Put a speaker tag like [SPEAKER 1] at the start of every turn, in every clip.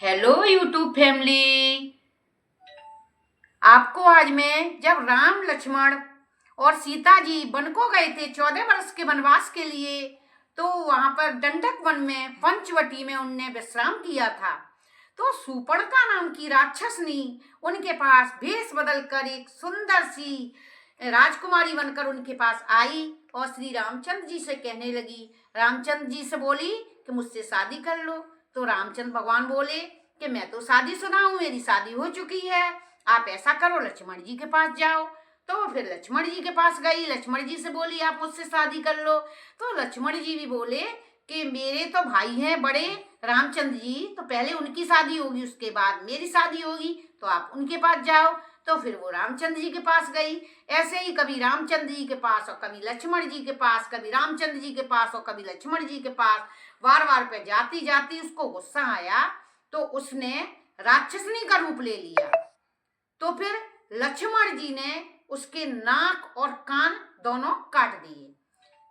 [SPEAKER 1] Hello YouTube family. आपको आज मैं जब राम लक्ष्मण और सीता जी वन को गए थे 14 वर्ष के वनवास के लिए, तो वहां पर दंडक वन में पंचवटी में उनने विश्राम किया था। तो सुपर्णखा नाम की राक्षसनी उनके पास भेष बदल कर एक सुंदर सी राजकुमारी बनकर उनके पास आई और श्री रामचंद्र जी से कहने लगी, रामचंद्र जी से बोली कि मुझसे शादी कर लो। तो रामचंद्र भगवान बोले कि मैं तो शादीशुदा हूँ, मेरी शादी हो चुकी है, आप ऐसा करो लक्ष्मण जी के पास जाओ। तो फिर लक्ष्मण जी के पास गई, लक्ष्मण जी से बोली आप मुझसे शादी कर लो। तो लक्ष्मण जी भी बोले कि मेरे तो भाई हैं बड़े रामचंद्र जी, तो पहले उनकी शादी होगी उसके बाद मेरी शादी होगी, तो आप उनके पास जाओ। तो फिर वो रामचंद्र जी के पास गई। ऐसे ही कभी रामचंद्र जी के पास और कभी लक्ष्मण जी के पास, कभी रामचंद्र जी के पास और कभी लक्ष्मण जी के पास, बार बार पे जाती जाती उसको गुस्सा आया, तो उसने राक्षसनी का रूप ले लिया। तो फिर लक्ष्मण जी ने उसके नाक और कान दोनों काट दिए,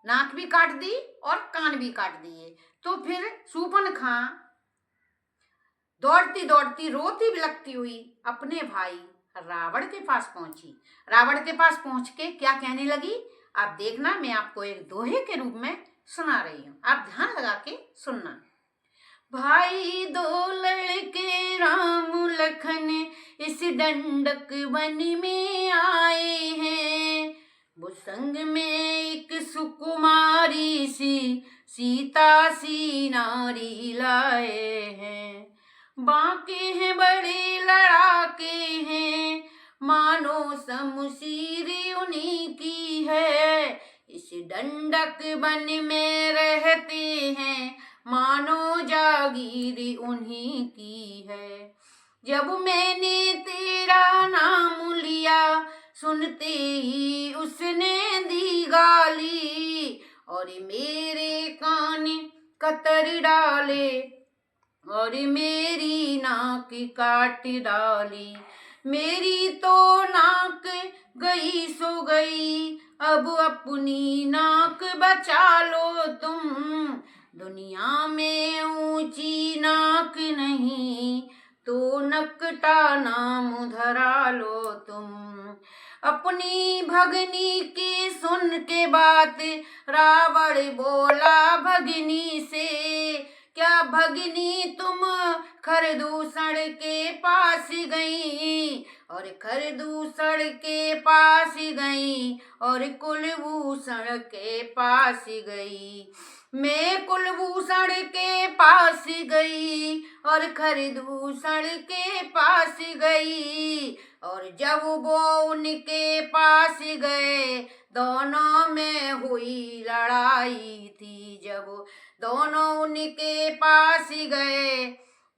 [SPEAKER 1] नाक भी काट दी और कान भी काट दिए। तो फिर शूर्पणखा दौड़ती दौड़ती रोती बिलखती हुई अपने भाई रावण के पास पहुंची। रावण के पास पहुंच के क्या कहने लगी, आप देखना, मैं आपको एक दोहे के रूप में सुना रही हूं, आप ध्यान लगा के सुनना। भाई दो लड़के राम लखन इस दंडक वन में आए हैं, वो संग में एक सुकुमारी सी सीता सी नारी लाए हैं। बांके हैं बड़े लड़ाके हैं, मानो शमशीर उन्हीं की है, इस दंडक वन में रहते हैं, मानो जागीर उन्हीं की है। जब मैंने तेरा नाम लिया, सुनते ही उसने दी गाली, और मेरे कान कतर डाले और मेरी नाक काट डाली। मेरी तो नाक गई सो गई, अब अपनी नाक बचा लो तुम, दुनिया में ऊंची नाक नहीं तो नकटा नाम धरा लो तुम। अपनी भगनी की सुन के बात रावण बोला भगनी से, क्या भगनी तुम खरदूषण के पास गई, और खरदूषण के पास गई और कुलभूषण के पास गई। मैं कुलभूषण के पास गई और खरदूषण के पास गई, और जब वो उनके पास गए दोनों में हुई लड़ाई थी। जब दोनों उनके पास गए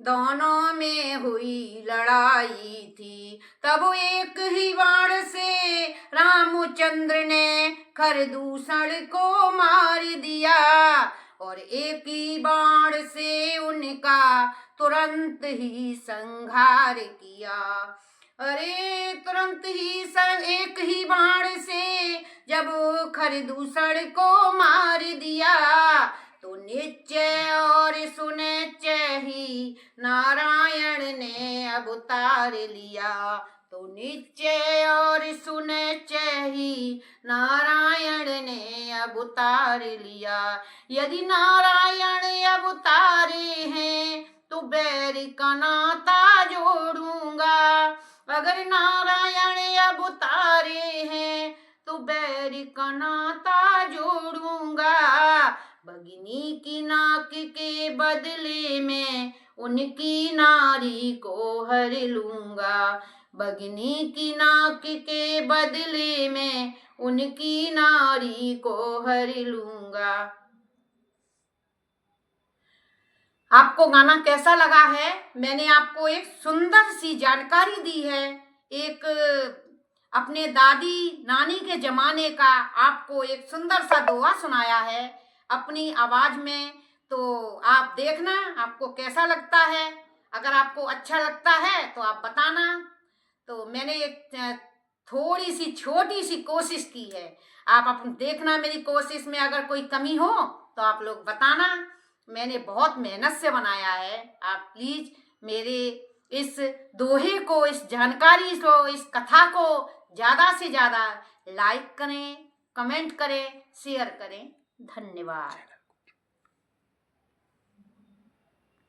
[SPEAKER 1] दोनों में हुई लड़ाई थी, तब एक ही बाण से रामचंद्र ने खरदूषण को मार दिया, और एक ही बाण से उनका तुरंत ही संहार किया। अरे तुरंत ही एक ही बाण से जब खरदूषण को मार दिया, तो निश्चय और सुनिश्चय ही नारायण ने अवतार लिया। तो निश्चय और सुनिश्चय ही नारायण ने अवतार लिया। यदि नारायण अवतारे हैं तो बैर का नाता जोड़ूंगा, अगर नारायण अवतारे हैं तो बैर का नाता जोड़ूंगा। भगिनी की नाक के बदले में उनकी नारी को हर लूंगा, भगिनी की नाक के बदले में उनकी नारी को हर लूंगा। आपको गाना कैसा लगा है? मैंने आपको एक सुंदर सी जानकारी दी है, एक अपने दादी नानी के जमाने का आपको एक सुंदर सा दोहा सुनाया है अपनी आवाज में। तो आप देखना आपको कैसा लगता है, अगर आपको अच्छा लगता है तो आप बताना। तो मैंने एक थोड़ी सी छोटी सी कोशिश की है, आप अपन देखना मेरी कोशिश में अगर कोई कमी हो तो आप लोग बताना। मैंने बहुत मेहनत से बनाया है, आप प्लीज मेरे इस दोहे को, इस जानकारी को, इस कथा को ज़्यादा से ज़्यादा लाइक करें, कमेंट करें, शेयर करें। धन्यवाद।